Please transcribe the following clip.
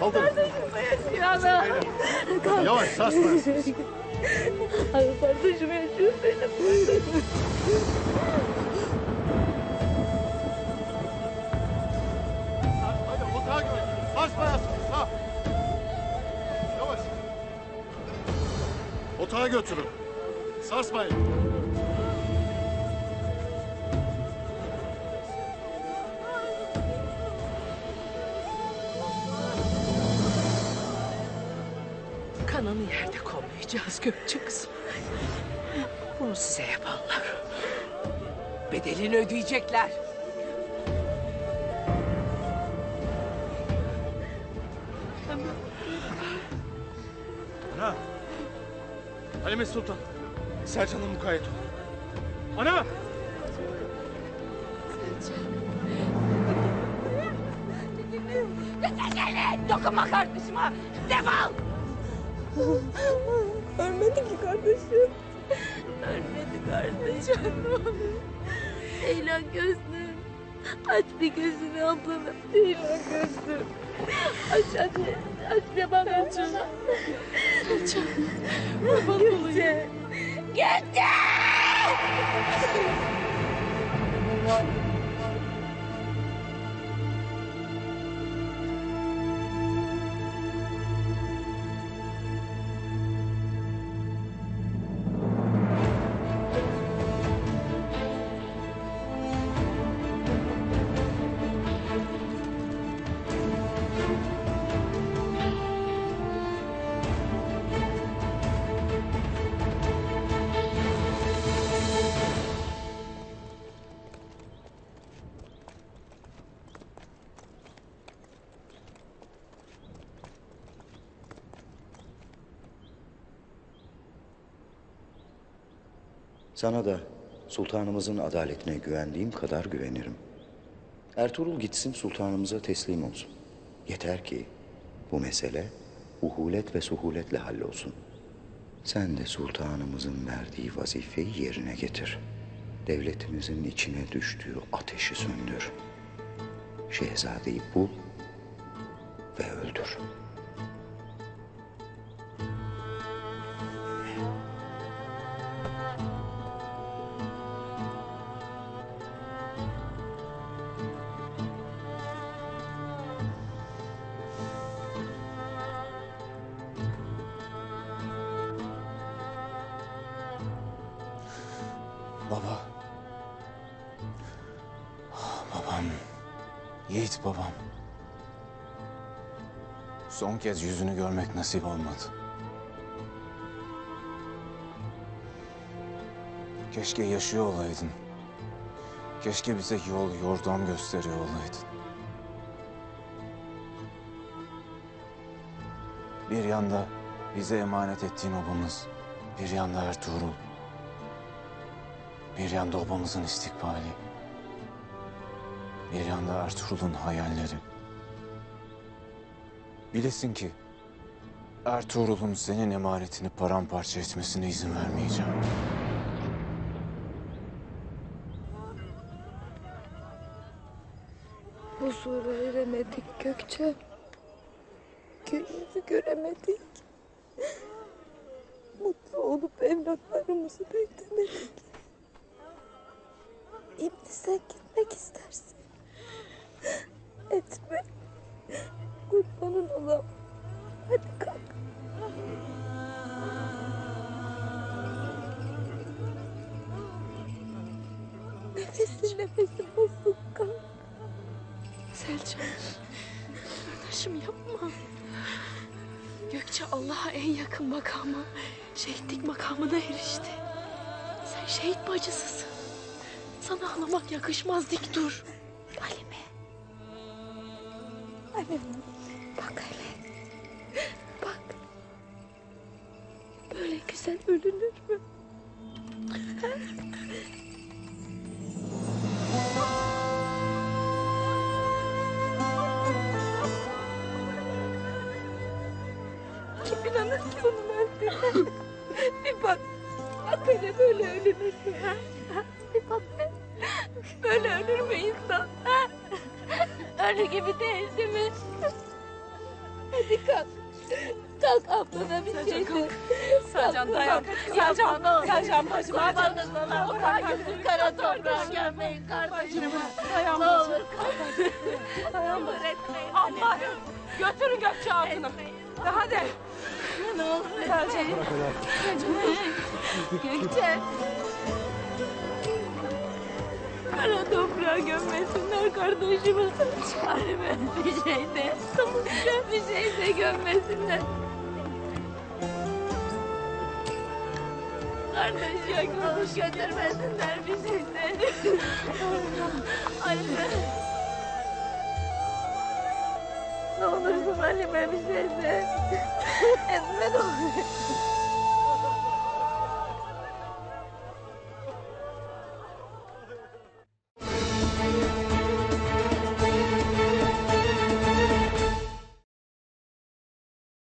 Kaldırın. Yaşıyor ana. Yavaş sarsma. Ay kardeşim yaşıyor benim. Hadi otağa götürün. Sarsma yastığı. Sağ. Yavaş. Otağa götürün. Sarsmayın. Kanını yerde koymayacağız Gökçe kızım. Bunu size yapanlar bedelini ödeyecekler. Ana. Halime Sultan. Sercan'la mukayyet ol. Ana. Yeter, dokunma kardeşime. Defol. Ölmedi ki kardeşim. Ölmedi kardeşim. Leyla gözlüm. Aç bir gözünü ablam. Leyla gözlüm. Aç hadi. Aç bir babacığım. Aç. Babam oluyor. Gitti. Sana da sultanımızın adaletine güvendiğim kadar güvenirim. Ertuğrul gitsin sultanımıza teslim olsun. Yeter ki bu mesele uhulet ve suhuletle hallolsun. Sen de sultanımızın verdiği vazifeyi yerine getir. Devletimizin içine düştüğü ateşi söndür. Şehzadeyi bul ve öldür. Baba. Babam. Yiğit babam. Son kez yüzünü görmek nasip olmadı. Keşke yaşıyor olaydın. Keşke bize yol, yordam gösteriyor olaydın. Bir yanda bize emanet ettiğin obamız, bir yanda Ertuğrul. Bir yanda obamızın istikbali. Bir yanda Ertuğrul'un hayalleri. Bilesin ki Ertuğrul'un senin emanetini paramparça etmesine izin vermeyeceğim. Huzura eremedik Gökçe. Gün yüzü göremedik. Mutlu olup evlatlarımızı beklemedik. Şimdi sen gitmek istersin. Etme. Kurbanın olam. Hadi kalk. Nefesin olsun kalk. Selcan, kardeşim yapma. Gökçe Allah'a en yakın makama, şehitlik makamına erişti. Sen şehit bacısısın. Sana ağlamak yakışmaz, dik dur. Halime. Halime. Bak hele. Bak. Böyle güzel ölünür mü? Kim inanır ki onun öldüğüne? Bir bak. Bak hele böyle ölünür mü? Bir bak be. Böyle ölür mü insan? Ölü gibi değil mi? Hadi Hadi kalk. Kalk ablana bir şey de. Sercan dayan. Sercan bacım. Kurbanlık toprağa götür, kara toprağa gömmeyin kardeşim. Dayan Ne bacım. olur kardeşim. Dayan bacım. Allah. Götürün Gökçe Hatun'u. Hadi. Ne olur Sercan. Gökçe. Kara toprağa gömmesinler kardeşimi. Halime bir şey de. Bir şey de gömmesinler. Kardeş yakılmış götürmesinler bir şey de. Halime. Ne olursun Halime bir şey de. Etme ne olur.